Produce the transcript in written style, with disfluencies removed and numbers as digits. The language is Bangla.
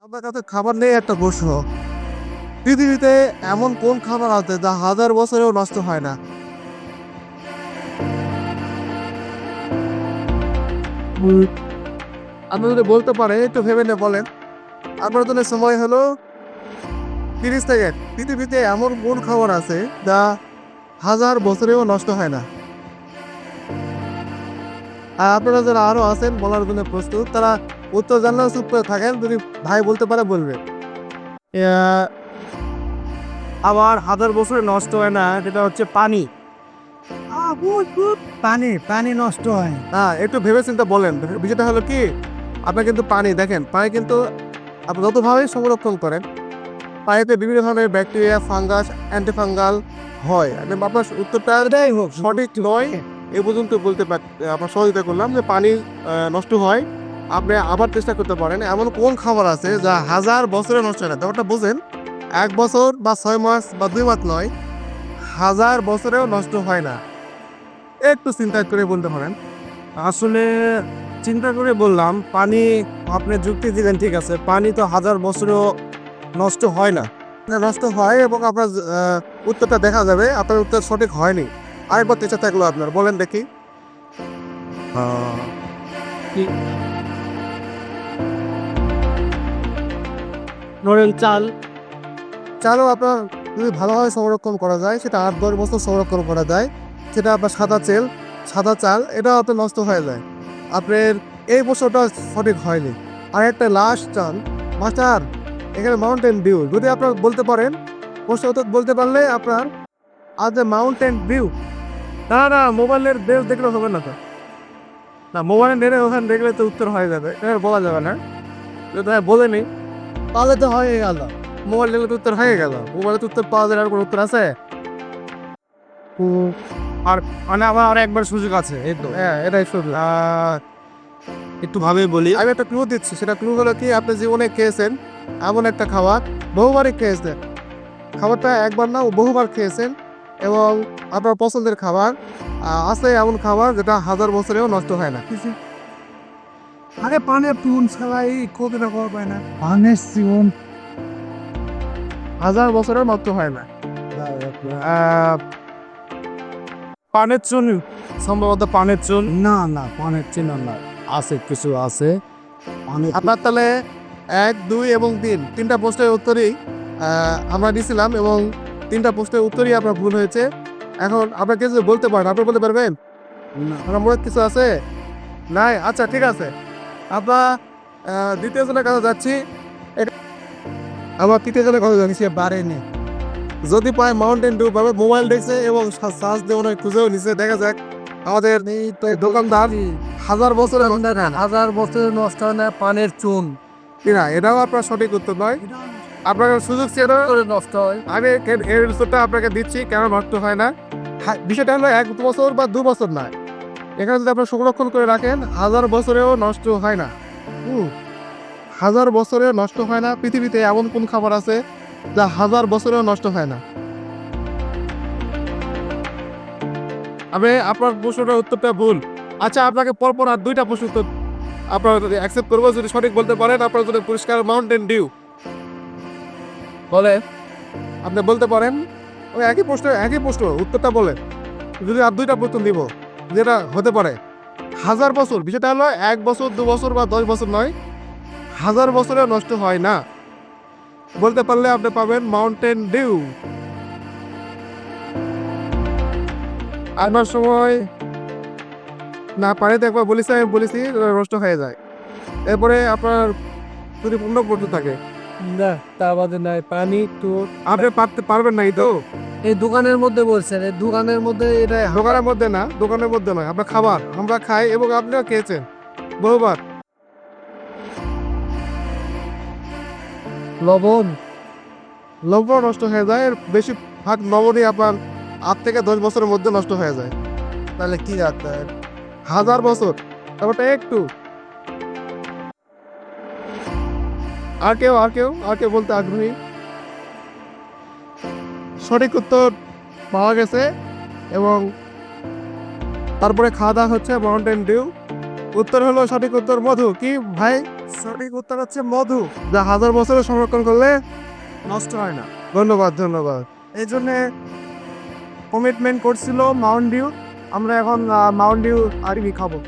আপনার কাছে খাবার নিয়ে একটা প্রশ্ন। পৃথিবীতে এমন কোন খাবার আছে যা হাজার বছরেও নষ্ট হয় না? হুম, আপনি যদি বলতে পারেন একটু ভেবে নিয়ে বলেন। আপনার জন্য সময় হলো 30 সেকেন্ড। পৃথিবীতে এমন কোন খাবার আছে যা হাজার বছরেও নষ্ট হয় না? আর আপনারা যারা আরো আছেন বলার জন্য প্রস্তুত, তারা উত্তর জানলেও চুপ করে থাকেন। যদি ভাই বলতে পারে বলবে। আবার হাজার বছরে নষ্ট হয় না, যেটা হচ্ছে পানি। Good good. পানি নষ্ট হয়। একটু ভেবে চিন্তে বলেন। বিষয়টা হলো কি, আপনার কিন্তু পানি দেখেন, পানি কিন্তু আপনি যতভাবেই সংরক্ষণ করেন, পানিতে বিভিন্ন ধরনের ব্যাকটেরিয়া, ফাঙ্গাস, অ্যান্টিফাঙ্গাল হয়। আমি আপনার উত্তরটা এটাই হোক সঠিক নয় এ পর্যন্ত বলতে আপনার সহযোগিতা করলাম যে পানি নষ্ট হয়। আপনি আবার চেষ্টা করতে পারেন। এমন কোন খাবার আছে যা হাজার বছরে নষ্ট হয় না? ব্যাপারটা বোঝেন, 1 বছর বা 6 মাস বা 2 মাস নয়, হাজার বছরেও নষ্ট হয় না। একটু চিন্তা করে বলতে পারেন। আসলে চিন্তা করে বললাম পানি। আপনি যুক্তি দিলেন, ঠিক আছে, পানি তো হাজার বছরেও নষ্ট হয় না। নষ্ট হয় এবং আপনার উত্তরটা দেখা যাবে আপনার উত্তর সঠিক হয়নি। আরেকবার চেষ্টা থাকলো আপনার, বলেন দেখি। কি- ধরেন চাল। চালও আপনার যদি ভালোভাবে সংরক্ষণ করা যায়, সেটা 8-10 বছর সংরক্ষণ করা যায়। সেটা আপনার সাদা চাল, এটাও আপনার নষ্ট হয়ে যায়। আপনার এই বছরটা সঠিক হয়নি। আর একটা লাস্ট চাল, মাস্টার, এখানে মাউন্টেন ডিউ যদি আপনার বলতে পারেন, প্রশ্ন উত্তর বলতে পারলে আপনার আজ এ মাউন্টেন ডিউ। না না, মোবাইলের বেস দেখলে হবে না তো। না, মোবাইলে নেড়ে ওখানে দেখলে তো উত্তর হয়ে যাবে, এটা বলা যাবে না। যদি বলেনি তাহলে তো হয়ে গেল। মোবাইল দেখলে তো উত্তর হয়ে গেল। মোবাইলে তো উত্তর পাওয়া যায়, আর কোনো উত্তর আছে? আর মানে আমার আর একবার সুযোগ আছে, এই তো। হ্যাঁ, এটাই শুধু একটু ভাবে বলি। আমি একটা ক্লু দিচ্ছি। সেটা ক্লু হলো কি, আপনি জীবনে খেয়েছেন এমন একটা খাবার, বহুবারই খেয়েছেন। খাবারটা একবার না, বহুবার খেয়েছেন এবং আপনার পছন্দের খাবার। আছে এমন খাবার যেটা হাজার বছরেও নষ্ট হয় না। আরে পানের টুন ছাড়া এই কবিতা করবে না। পানের জীবন। হাজার বছরেও নষ্ট হয় না। আহ, পানের চুন। সম্ভবত পানের চুন। না না, পানের চিহ্ন না। আছে, কিছু আছে। পানের আপনার তাহলে 1, 2 এবং 3 তিনটা প্রশ্নের উত্তরই আমরা দিয়েছিলাম এবং 3টা প্রশ্নের উত্তরই আপনার ভুল হয়েছে। এখন আপনাকে কিছু বলতে পারেন, আপনি বলতে পারবেন? না। আপনার মনে কিছু আছে? নাই? আচ্ছা, ঠিক আছে। আমরা দ্বিতীয় জনের কাছে যাচ্ছি। আমার তৃতীয় জনের কাছে যাচ্ছি। সে বাড়েনি। যদি পায় মাউন্টেন ডিউ পাবে। মোবাইল দেখছে এবং সার্চ দিয়ে মনে হয় খুঁজেও নিছে। দেখা যাক আমাদের এই তো এই দোকানদার হাজার বছরে হাজার বছর নষ্ট হয় না পানের চুন। কিনা, এটাও আপনার সঠিক উত্তর নয়। আপনাকে সুযোগ ছিল, করে নষ্ট হয়। আমি এর উত্তরটা আপনাকে দিচ্ছি কেন নষ্ট হয় না। বিষয়টা হলো 1 বছর বা 2 বছর নয়, এখানে যদি আপনার সংরক্ষণ করে রাখেন হাজার বছরেও নষ্ট হয় না। হুম, হাজার বছরেও নষ্ট হয় না। পৃথিবীতে এমন কোন খাবার আছে যা হাজার বছরেও নষ্ট হয় না? আমি আপনার প্রশ্নটার উত্তরটা ভুল। আচ্ছা, আপনাকে পরপর আর 2টা প্রশ্ন উত্তর আপনার অ্যাকসেপ্ট করবো যদি সঠিক বলতে পারেন। আপনার জন্য পুরস্কার মাউন্টেন ডিউ। বলে আপনি বলতে পারেন, ওই একই প্রশ্ন উত্তরটা বলেন। যদি আর 2টা প্রশ্ন দিব, যেটা হতে পারে হাজার বছর। বিষয়টা হলো 1 বছর, 2 বছর বা 10 বছর নয়, হাজার বছরেও নষ্ট হয় না। বলতে পারলে আপনি পাবেন মাউন্টেন ডিউ। আবার সময় না পানিতে একবার বলেছি, আমি বলেছি নষ্ট হয়ে যায়। এরপরে আপনার যদি অন্য প্রশ্ন থাকে, না, তা বাদে নাই পানি তো। আপনি পারবেন নাই তো? এই দোকানের মধ্যে বলছেন, এই দোকানের মধ্যে এটা দোকানের মধ্যে না, দোকানের মধ্যে নয়। আপনার খাবার আমরা খাই এবং আপনিও খেয়েছেন বহুবার। লবণ। লবণ নষ্ট হয়ে যায়। এর বেশিরভাগ লবণই আপনার 8 থেকে 10 বছরের মধ্যে নষ্ট হয়ে যায়। তাহলে কি রাখতে হয়? হাজার বছর, ব্যাপারটা একটু। আর কেউ বলতে আগ্রহী? সঠিক উত্তর পাওয়া গেছে এবং তারপরে খাওয়া দাওয়া হচ্ছে মাউন্টেন ডিউ। উত্তর হলো সঠিক উত্তর মধু। কি ভাই, সঠিক উত্তর হচ্ছে মধু। যা 1000 বছরে সংরক্ষণ করলে। নষ্ট হয় না। ধন্যবাদ ধন্যবাদ। এই জন্যে কমিটমেন্ট করছিল মাউন্ট ডিউ। আমরা এখন মাউন্ট ডিউ আরবি খাবো।